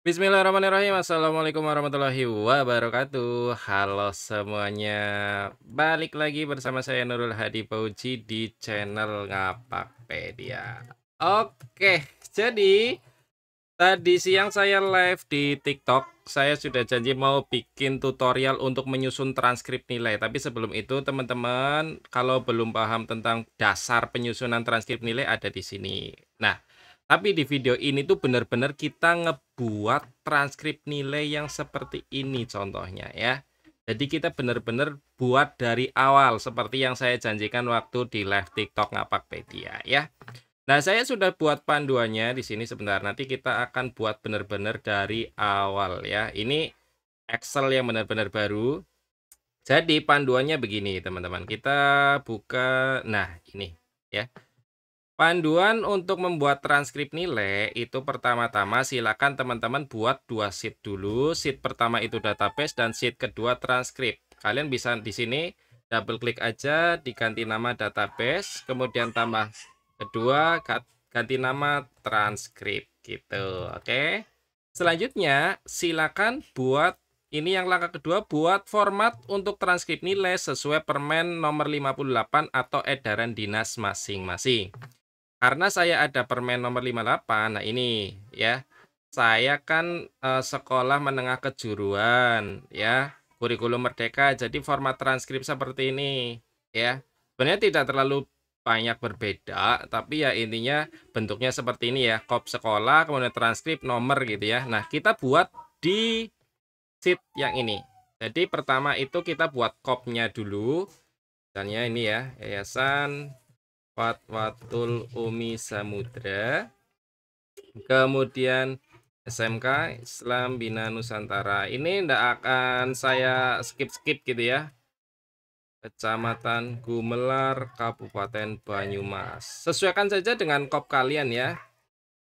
Bismillahirrahmanirrahim. Assalamualaikum warahmatullahi wabarakatuh. Halo semuanya. Balik lagi bersama saya Nurul Hadi Fauzi di channel Ngapakpedia. Oke, jadi tadi siang saya live di TikTok. Saya sudah janji mau bikin tutorial untuk menyusun transkrip nilai. Tapi sebelum itu teman-teman, kalau belum paham tentang dasar penyusunan transkrip nilai ada di sini. Nah, tapi di video ini tuh benar-benar kita ngebuat transkrip nilai yang seperti ini contohnya ya. Jadi kita benar-benar buat dari awal seperti yang saya janjikan waktu di live TikTok Ngapakpedia ya. Nah, saya sudah buat panduannya di sini sebentar. Nanti kita akan buat benar-benar dari awal ya. Ini Excel yang benar-benar baru. Jadi panduannya begini, teman-teman. Kita buka, nah ini ya. Panduan untuk membuat transkrip nilai itu pertama-tama silakan teman-teman buat dua sheet dulu. Sheet pertama itu database dan sheet kedua transkrip. Kalian bisa di sini double klik aja, diganti nama database, kemudian tambah kedua ganti nama transkrip gitu. Oke. Selanjutnya silakan buat ini yang langkah kedua, buat format untuk transkrip nilai sesuai Permen nomor 58 atau edaran dinas masing-masing. Karena saya ada Permen nomor 58, nah ini ya. Saya kan sekolah menengah kejuruan ya, kurikulum merdeka. Jadi format transkrip seperti ini ya. Sebenarnya tidak terlalu banyak berbeda, tapi ya intinya bentuknya seperti ini ya. Kop sekolah, kemudian transkrip, nomor gitu ya. Nah, kita buat di sheet yang ini. Jadi pertama itu kita buat kopnya dulu. Misalnya ini ya, Yayasan Fatwatul Umi Samudra, kemudian SMK Islam Bina Nusantara. Ini tidak akan saya skip-skip gitu ya. Kecamatan Gumelar, Kabupaten Banyumas. Sesuaikan saja dengan kop kalian ya.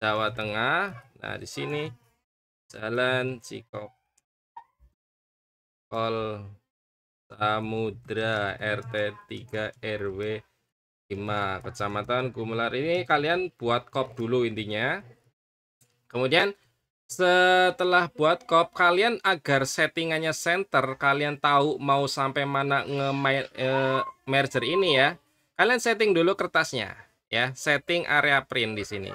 Jawa Tengah. Nah, di sini Jalan Cikokol Samudra RT 3 RW 5 Kecamatan Gumelar. Ini kalian buat kop dulu intinya. Kemudian setelah buat kop kalian agar settingannya center, kalian tahu mau sampai mana merger ini ya. Kalian setting dulu kertasnya ya, setting area print di sini.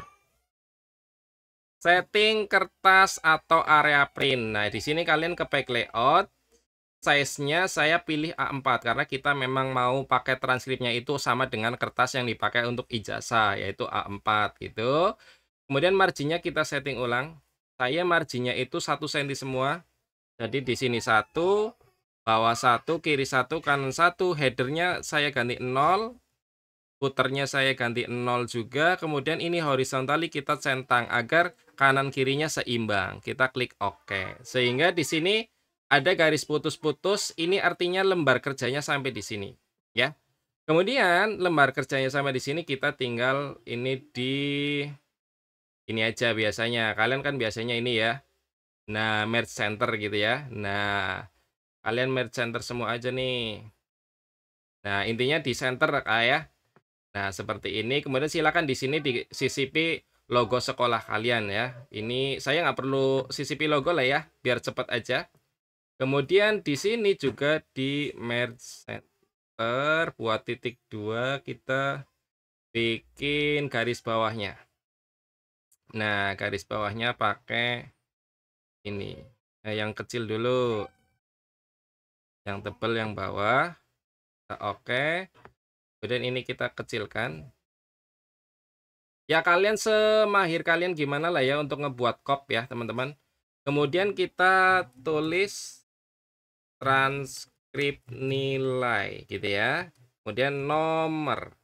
Setting kertas atau area print. Nah, di sini kalian ke back layout. Size-nya saya pilih A4 karena kita memang mau pakai transkripnya itu sama dengan kertas yang dipakai untuk ijazah yaitu A4 gitu. Kemudian marginnya kita setting ulang. Saya marginnya itu 1 cm semua. Jadi di sini 1, bawah 1, kiri 1, kanan 1, headernya saya ganti 0, footernya saya ganti 0 juga. Kemudian ini horizontally kita centang agar kanan kirinya seimbang. Kita klik OK. Sehingga di sini ada garis putus-putus, ini artinya lembar kerjanya sampai di sini, ya. Kemudian lembar kerjanya sampai di sini kita tinggal ini di ini aja biasanya. Kalian kan biasanya ini ya. Nah, merge center gitu ya. Nah, kalian merge center semua aja nih. Nah, intinya di center ya. Nah, seperti ini. Kemudian silakan di sini disisipi logo sekolah kalian ya. Ini saya nggak perlu sisipi logo lah ya, biar cepat aja. Kemudian di sini juga di merge center buat titik 2 kita bikin garis bawahnya. Nah, garis bawahnya pakai ini. Nah, yang kecil dulu. Yang tebal yang bawah. Kita oke. Kemudian ini kita kecilkan. Ya, kalian semahir kalian gimana lah ya untuk ngebuat kop ya, teman-teman. Kemudian kita tulis transkrip nilai gitu ya. Kemudian nomor.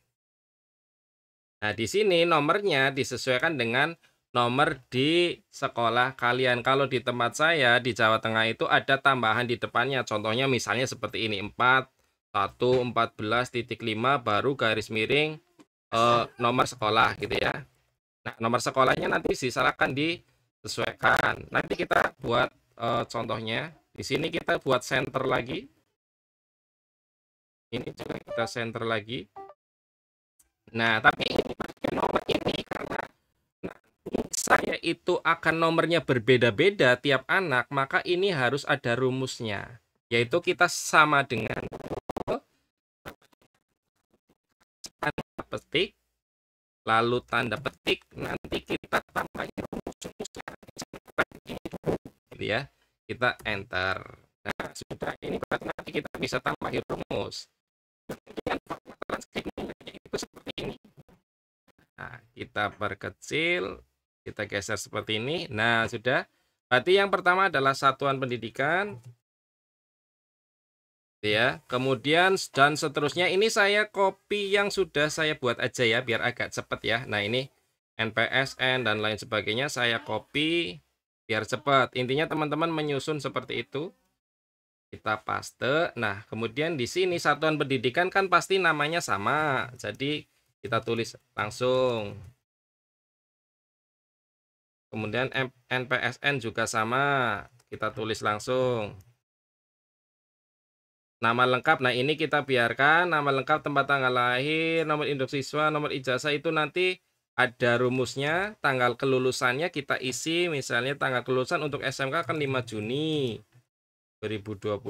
Nah, di sini nomornya disesuaikan dengan nomor di sekolah kalian. Kalau di tempat saya di Jawa Tengah itu ada tambahan di depannya. Contohnya misalnya seperti ini 4114.5 baru garis miring nomor sekolah gitu ya. Nah, nomor sekolahnya nanti silakan disesuaikan. Nanti kita buat contohnya. Di sini kita buat center lagi. Ini juga kita center lagi. Nah, tapi ini pakai nomor ini karena saya itu akan nomornya berbeda-beda tiap anak, maka ini harus ada rumusnya. Yaitu kita sama dengan tanda petik, lalu tanda petik, nanti kita tambahin rumus-rumusnya. Gitu ya. Kita enter. Nah, sudah ini berarti nanti kita bisa tambahin rumus. Kemudian format transkripsinya itu seperti ini. Nah, kita perkecil, kita geser seperti ini. Nah, sudah. Berarti yang pertama adalah satuan pendidikan. Ya, kemudian dan seterusnya ini saya copy yang sudah saya buat aja ya, biar agak cepat ya. Nah, ini NPSN dan lain sebagainya saya copy biar cepat. Intinya teman-teman menyusun seperti itu. Kita paste. Nah, kemudian di sini satuan pendidikan kan pasti namanya sama. Jadi kita tulis langsung. Kemudian NPSN juga sama. Kita tulis langsung. Nama lengkap, nah ini kita biarkan. Nama lengkap, tempat tanggal lahir, nomor induk siswa, nomor ijazah itu nanti ada rumusnya. Tanggal kelulusannya kita isi. Misalnya tanggal kelulusan untuk SMK kan 5 Juni 2025.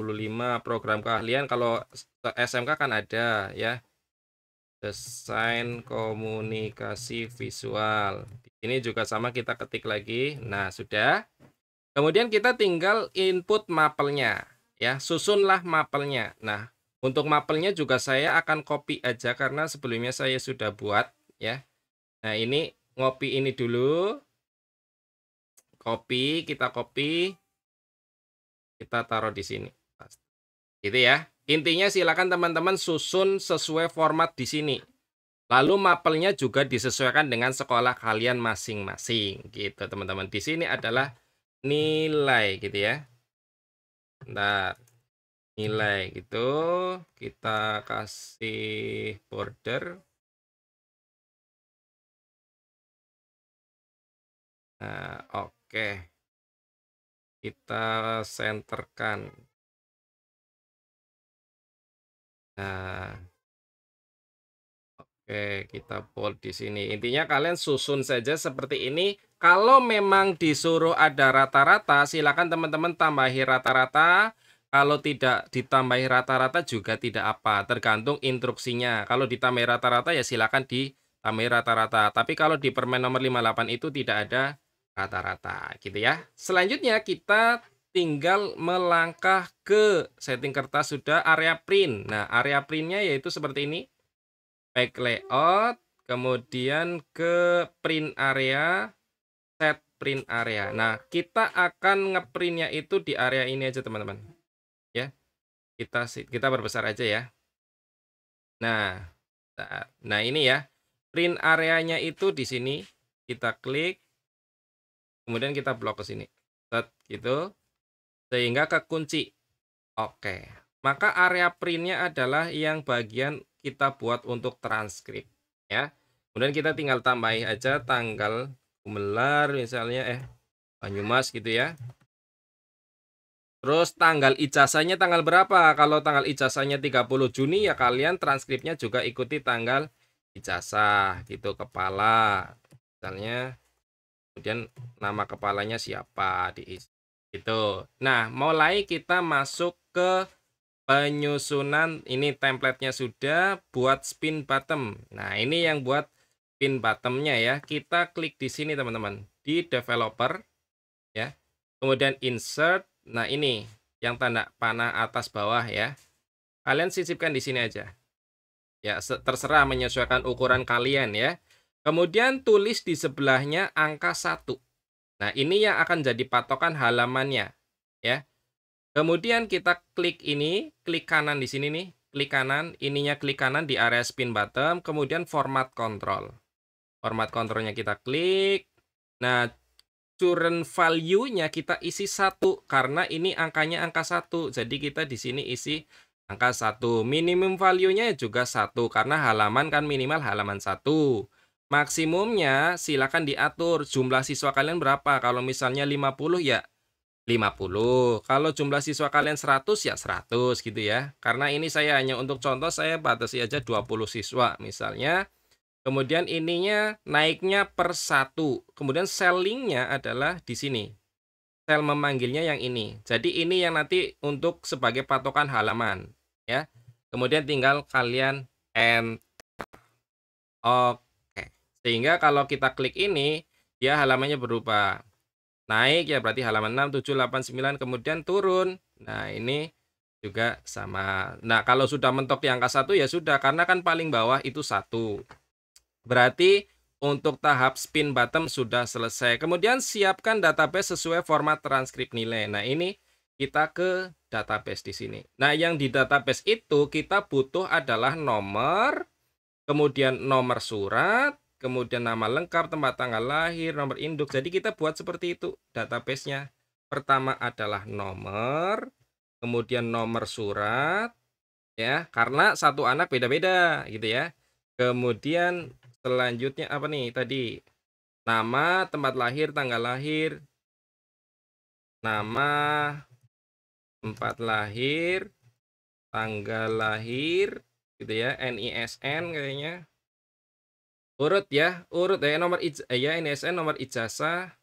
Program keahlian kalau SMK kan ada ya. Desain komunikasi visual. Ini juga sama, kita ketik lagi. Nah, sudah. Kemudian kita tinggal input mapelnya. Ya, susunlah mapelnya. Nah, untuk mapelnya juga saya akan copy aja karena sebelumnya saya sudah buat ya. Nah, ini ngopi ini dulu. Copy, kita copy. Kita taruh di sini. Gitu ya. Intinya silakan teman-teman susun sesuai format di sini. Lalu mapelnya juga disesuaikan dengan sekolah kalian masing-masing gitu, teman-teman. Di sini adalah nilai gitu ya. Nah, nilai gitu kita kasih border. Nah, oke. Kita senterkan. Nah, oke, kita bold di sini. Intinya kalian susun saja seperti ini. Kalau memang disuruh ada rata-rata, silakan teman-teman tambahi rata-rata. Kalau tidak ditambahi rata-rata juga tidak apa, tergantung instruksinya. Kalau ditambahi rata-rata ya silakan ditambahi rata-rata. Tapi kalau di permen nomor 58 itu tidak ada rata-rata, gitu ya. Selanjutnya kita tinggal melangkah ke setting kertas, sudah area print. Nah, area printnya yaitu seperti ini. Back layout, kemudian ke print area, set print area. Nah, kita akan ngeprintnya itu di area ini aja, teman-teman. Ya, kita perbesar aja ya. Nah, nah ini ya, print areanya itu di sini. Kita klik, kemudian kita blok ke sini, set gitu, sehingga kekunci. Oke, maka area printnya adalah yang bagian kita buat untuk transkrip ya. Kemudian kita tinggal tambahin aja tanggal Gumelar misalnya Banyumas gitu ya. Terus tanggal ijazahnya tanggal berapa? Kalau tanggal ijazahnya 30 Juni ya kalian transkripnya juga ikuti tanggal ijazah gitu, kepala misalnya. Kemudian nama kepalanya siapa diisi gitu. Nah, mulai kita masuk ke penyusunan. Ini template-nya sudah, buat spin bottom. Nah, ini yang buat spin bottom-nya ya. Kita klik di sini teman-teman, di developer ya. Kemudian insert. Nah, ini yang tanda panah atas bawah ya. Kalian sisipkan di sini aja. Ya, terserah menyesuaikan ukuran kalian ya. Kemudian tulis di sebelahnya angka 1. Nah, ini yang akan jadi patokan halamannya ya. Kemudian kita klik ini, klik kanan di sini nih, klik kanan, ininya klik kanan di area spin bottom, kemudian format control. Format controlnya kita klik. Nah, current value-nya kita isi 1 karena ini angkanya angka 1. Jadi kita di sini isi angka 1. Minimum value-nya juga 1 karena halaman kan minimal halaman 1. Maksimumnya silakan diatur jumlah siswa kalian berapa. Kalau misalnya 50 ya 50. Kalau jumlah siswa kalian 100 ya 100 gitu ya. Karena ini saya hanya untuk contoh, saya batasi aja 20 siswa misalnya. Kemudian ininya naiknya per 1. Kemudian sellingnya adalah di sini. Sel memanggilnya yang ini. Jadi ini yang nanti untuk sebagai patokan halaman, ya. Kemudian tinggal kalian oke. Sehingga kalau kita klik ini, dia halamannya berubah. Naik ya berarti halaman 6, 7, 8, 9, kemudian turun. Nah, ini juga sama. Nah, kalau sudah mentok di angka 1 ya sudah, karena kan paling bawah itu 1. Berarti untuk tahap spin bottom sudah selesai. Kemudian siapkan database sesuai format transkrip nilai. Nah, ini kita ke database di sini. Nah, yang di database itu kita butuh adalah nomor, kemudian nomor surat, kemudian nama lengkap, tempat tanggal lahir, nomor induk. Jadi kita buat seperti itu database-nya. Pertama adalah nomor, kemudian nomor surat, ya, karena satu anak beda-beda gitu ya. Kemudian selanjutnya apa nih tadi? Nama, tempat lahir, tanggal lahir, nama, tempat lahir, tanggal lahir, gitu ya, NISN kayaknya. Urut ya, urut ya, nomor ya NISN, nomor ijazah,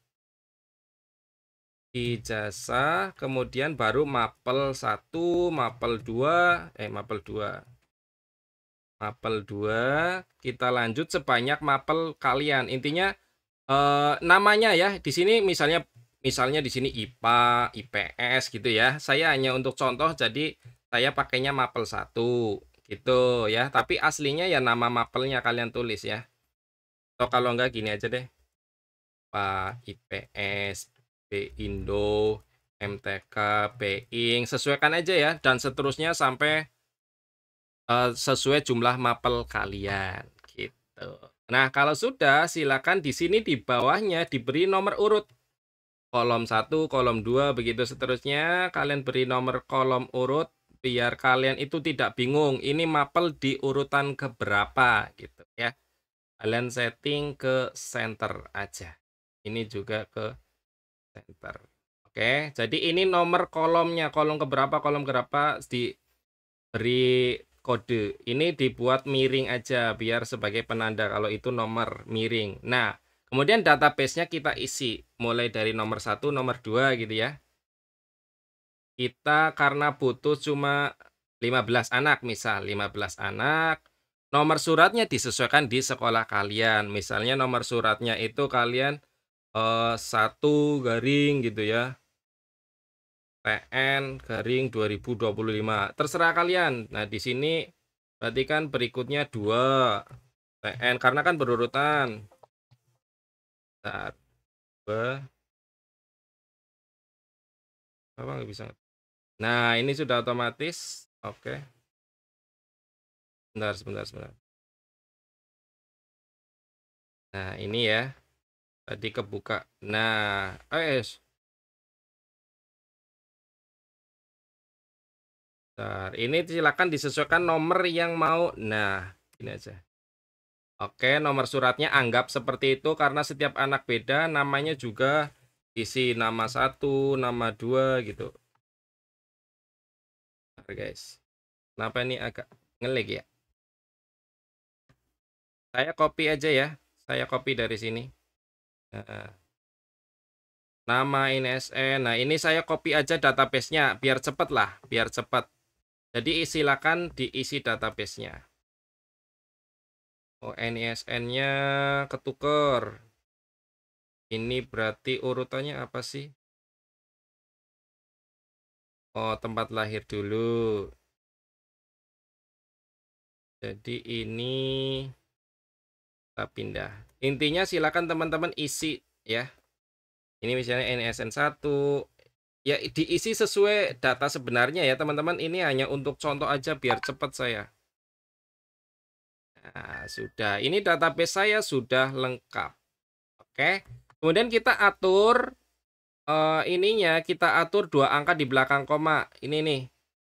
kemudian baru mapel 1, mapel 2, mapel 2, kita lanjut sebanyak mapel kalian. Intinya namanya ya, di sini misalnya di sini IPA, IPS gitu ya. Saya hanya untuk contoh jadi saya pakainya mapel 1 gitu ya. Tapi aslinya ya nama mapelnya kalian tulis ya. Atau kalau enggak gini aja deh. Pak IPS, B Indo, MTK, BING, sesuaikan aja ya dan seterusnya sampai sesuai jumlah mapel kalian gitu. Nah, kalau sudah silakan di sini di bawahnya diberi nomor urut. Kolom 1, kolom 2 begitu seterusnya kalian beri nomor kolom urut biar kalian itu tidak bingung ini mapel di urutan keberapa gitu ya. Kalian setting ke center aja. Ini juga ke center. Oke, jadi ini nomor kolomnya, kolom keberapa diberi kode. Ini dibuat miring aja biar sebagai penanda kalau itu nomor miring. Nah, kemudian database-nya kita isi mulai dari nomor 1, nomor 2 gitu ya. Kita karena butuh cuma 15 anak, misal 15 anak, nomor suratnya disesuaikan di sekolah kalian. Misalnya nomor suratnya itu kalian 1 garing gitu ya. PN garing 2025. Terserah kalian. Nah, di sini berarti kan berikutnya 2 PN karena kan berurutan. Nah, 2 apa nggak bisa. Nah, ini sudah otomatis. Oke. Sebentar. Nah, ini ya. Tadi kebuka. Nah, bentar. Ini silakan disesuaikan nomor yang mau. Nah, ini aja. Oke, nomor suratnya anggap seperti itu karena setiap anak beda, namanya juga isi nama 1, nama 2 gitu. Bentar, guys. Kenapa ini agak ngelag ya? Saya copy aja ya. Saya copy dari sini. Nah, nama INSN. Nah, ini saya copy aja database-nya biar cepet lah, biar cepet. Jadi silakan diisi database-nya. Oh, NISN-nya ketuker. Ini berarti urutannya apa sih? Oh, tempat lahir dulu. Jadi ini kita pindah. Intinya silakan teman-teman isi ya. Ini misalnya NISN 1. Ya diisi sesuai data sebenarnya ya teman-teman. Ini hanya untuk contoh aja biar cepat saya. Nah, sudah. Ini database saya sudah lengkap. Oke. Kemudian kita atur ininya, kita atur 2 angka di belakang koma. Ini nih,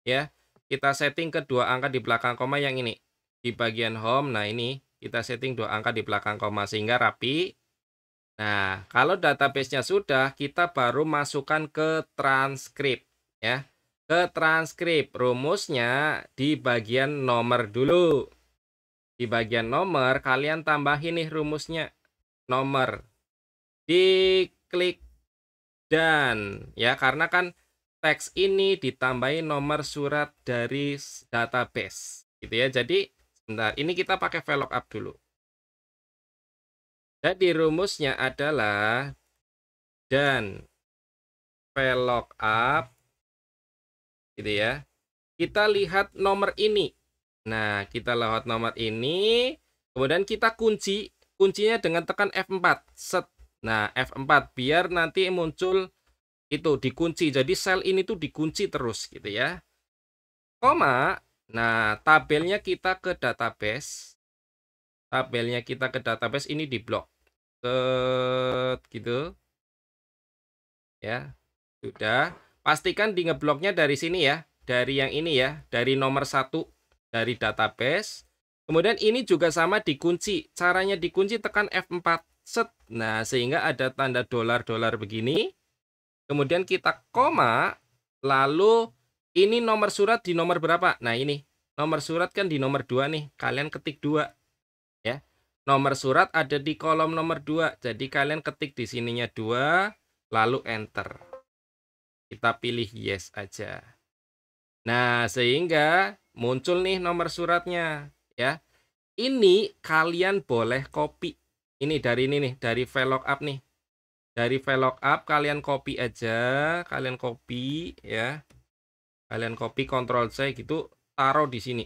ya. Kita setting ke 2 angka di belakang koma yang ini. Di bagian home, nah ini kita setting 2 angka di belakang koma sehingga rapi. Nah, kalau database-nya sudah, kita baru masukkan ke transkrip, ya. Ke transkrip, rumusnya di bagian nomor dulu. Di bagian nomor, kalian tambahin nih rumusnya, nomor. Diklik dan, ya, karena kan teks ini ditambahin nomor surat dari database, gitu ya. Jadi, sebentar, ini kita pakai VLOOKUP dulu. Jadi, rumusnya adalah dan VLOOKUP, gitu ya. Kita lihat nomor ini. Nah, kita lihat nomor ini, kemudian kita kuncinya dengan tekan F4. Set. Nah, F4 biar nanti muncul itu dikunci. Jadi sel ini tuh dikunci terus gitu ya. Koma. Nah, tabelnya kita ke database. Tabelnya kita ke database ini di blok. Gitu. Ya. Sudah. Pastikan di ngebloknya dari sini ya. Dari yang ini ya, dari nomor 1 dari database. Kemudian ini juga sama dikunci. Caranya dikunci tekan F4. Set. Nah, sehingga ada tanda dolar-dolar begini. Kemudian kita koma, lalu ini nomor surat di nomor berapa? Nah, ini. Nomor surat kan di nomor 2 nih. Kalian ketik 2 ya. Nomor surat ada di kolom nomor 2. Jadi kalian ketik di sininya 2, lalu enter. Kita pilih yes aja. Nah, sehingga muncul nih nomor suratnya, ya. Ini kalian boleh copy. Ini dari ini nih, dari VLOOKUP nih. Dari VLOOKUP kalian copy aja, kalian copy ya. Kalian copy Ctrl C gitu, taruh di sini.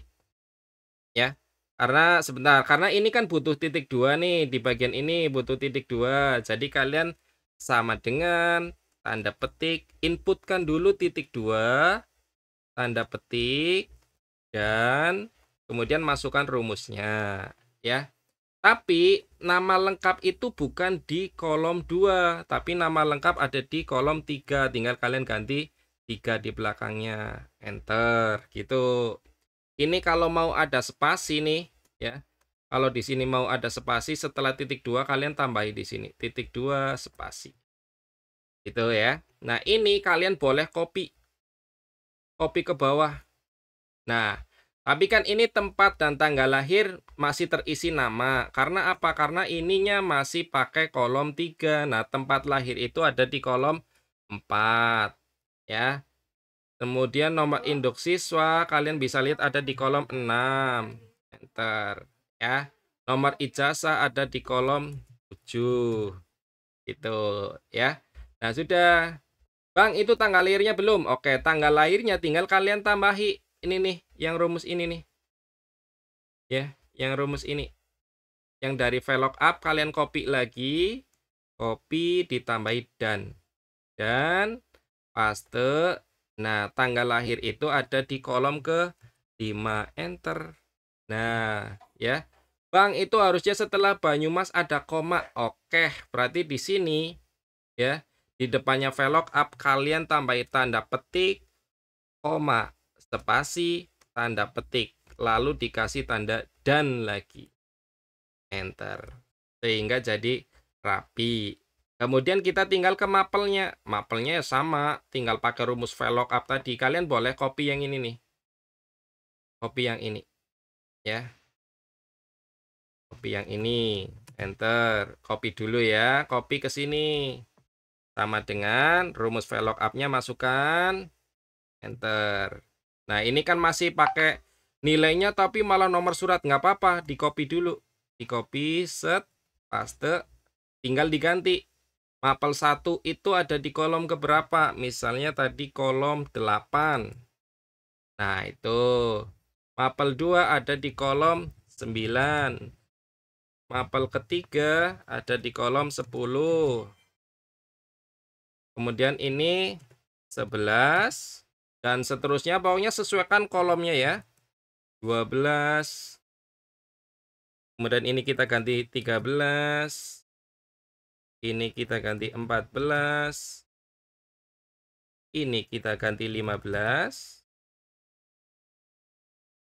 Ya. Karena sebentar, karena ini kan butuh titik 2 nih, di bagian ini butuh titik 2. Jadi kalian sama dengan tanda petik, inputkan dulu titik 2, tanda petik, dan kemudian masukkan rumusnya, ya. Tapi nama lengkap itu bukan di kolom 2, tapi nama lengkap ada di kolom 3. Tinggal kalian ganti 3 di belakangnya, enter gitu. Ini kalau mau ada spasi nih, ya. Kalau di sini mau ada spasi setelah titik 2 kalian tambahin di sini titik 2 spasi. Gitu ya. Nah, ini kalian boleh copy ke bawah. Nah, tapi kan ini tempat dan tanggal lahir masih terisi nama. Karena apa? Karena ininya masih pakai kolom 3. Nah, tempat lahir itu ada di kolom 4. Ya. Kemudian nomor induk siswa kalian bisa lihat ada di kolom 6. Enter. Ya. Nomor ijazah ada di kolom 7. Gitu. Ya. Nah, sudah. Bang, itu tanggal lahirnya belum? Oke, tanggal lahirnya tinggal kalian tambahi. Ini nih, yang rumus ini nih. Ya, yang rumus ini. Yang dari VLOOKUP kalian copy lagi. Copy ditambahi dan. Dan paste. Nah, tanggal lahir itu ada di kolom ke-5. Enter. Nah, ya. Bang, itu harusnya setelah Banyumas ada koma. Oke, berarti di sini ya, di depannya VLOOKUP kalian tambahi tanda petik, koma, spasi, tanda petik, lalu dikasih tanda dan lagi. Enter. Sehingga jadi rapi. Kemudian kita tinggal ke mapelnya. Mapelnya ya sama, tinggal pakai rumus VLOOKUP tadi. Kalian boleh copy yang ini nih. Copy yang ini. Ya. Copy yang ini. Enter. Copy dulu ya. Copy ke sini. Sama dengan rumus VLOOKUP-nya masukkan. Enter. Nah, ini kan masih pakai nilainya tapi malah nomor surat. Nggak apa-apa, di copy dulu. Di copy, set, paste, tinggal diganti. Mapel 1 itu ada di kolom keberapa? Misalnya tadi kolom 8. Nah, itu. Mapel 2 ada di kolom 9. Mapel ketiga ada di kolom 10. Kemudian ini 11. Dan seterusnya, pokoknya sesuaikan kolomnya ya. 12. Kemudian ini kita ganti 13. Ini kita ganti 14. Ini kita ganti 15.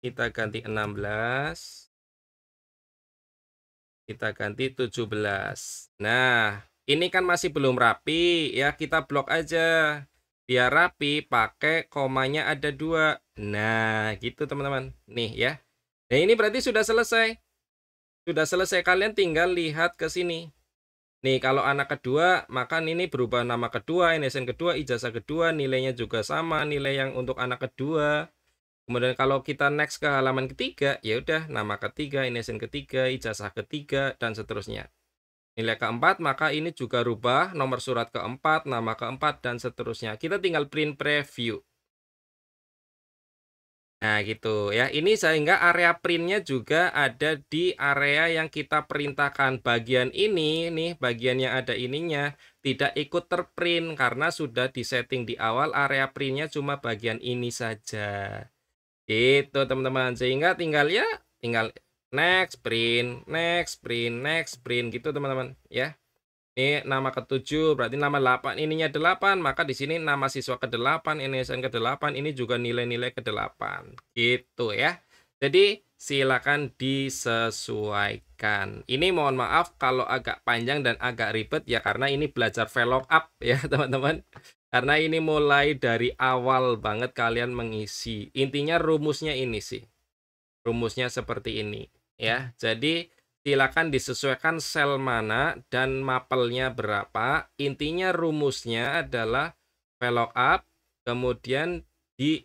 Kita ganti 16. Kita ganti 17. Nah, ini kan masih belum rapi ya, kita blok aja. Biar rapi, pakai komanya ada 2. Nah, gitu teman-teman. Nih ya. Nah, ini berarti sudah selesai. Sudah selesai, kalian tinggal lihat ke sini. Nih, kalau anak kedua, maka ini berubah nama kedua, NSN kedua, ijazah kedua, nilainya juga sama, nilai yang untuk anak kedua. Kemudian kalau kita next ke halaman ketiga, ya udah nama ketiga, NSN ketiga, ijazah ketiga, dan seterusnya. Nilai keempat, maka ini juga rubah nomor surat keempat, nama keempat, dan seterusnya. Kita tinggal print preview. Nah, gitu ya. Ini sehingga area printnya juga ada di area yang kita perintahkan. Bagian ini, nih, bagian yang ada ininya, tidak ikut terprint karena sudah disetting di awal area printnya cuma bagian ini saja. Itu teman-teman. Sehingga tinggal next print, next print, next print gitu teman-teman ya. Ini nama ke-7, berarti nama 8, ininya 8, maka di sini nama siswa ke-8, NSN ke-8, ini juga nilai-nilai ke-8. Gitu ya. Jadi silakan disesuaikan. Ini mohon maaf kalau agak panjang dan agak ribet ya karena ini belajar VLOOKUP ya teman-teman. Karena ini mulai dari awal banget kalian mengisi. Intinya rumusnya ini sih. Rumusnya seperti ini ya. Jadi silakan disesuaikan sel mana dan mapelnya berapa. Intinya rumusnya adalah VLOOKUP, kemudian di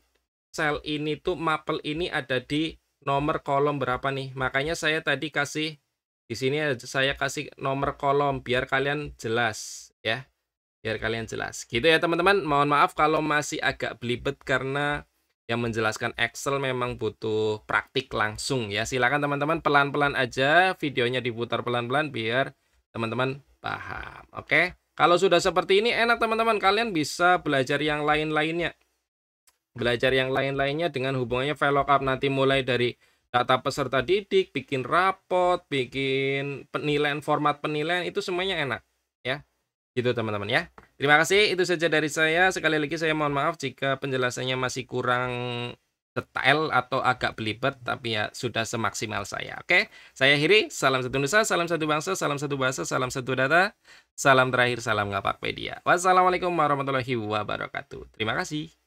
sel ini tuh mapel ini ada di nomor kolom berapa nih. Makanya saya tadi kasih di sini saya kasih nomor kolom biar kalian jelas ya. Biar kalian jelas. Gitu ya teman-teman. Mohon maaf kalau masih agak belibet karena yang menjelaskan Excel memang butuh praktik langsung ya. Silakan teman-teman pelan-pelan aja videonya diputar pelan-pelan biar teman-teman paham. Oke. Kalau sudah seperti ini enak teman-teman, kalian bisa belajar yang lain-lainnya. Belajar yang lain-lainnya dengan hubungannya VLOOKUP nanti mulai dari data peserta didik, bikin rapot, bikin penilaian, format penilaian itu semuanya enak ya. Gitu teman-teman ya. Terima kasih, itu saja dari saya. Sekali lagi saya mohon maaf jika penjelasannya masih kurang detail atau agak belibet, tapi ya sudah semaksimal saya. Oke, saya akhiri. Salam satu nusa, salam satu bangsa, salam satu bahasa, salam satu data. Salam terakhir, salam Ngapakpedia. Wassalamualaikum warahmatullahi wabarakatuh. Terima kasih.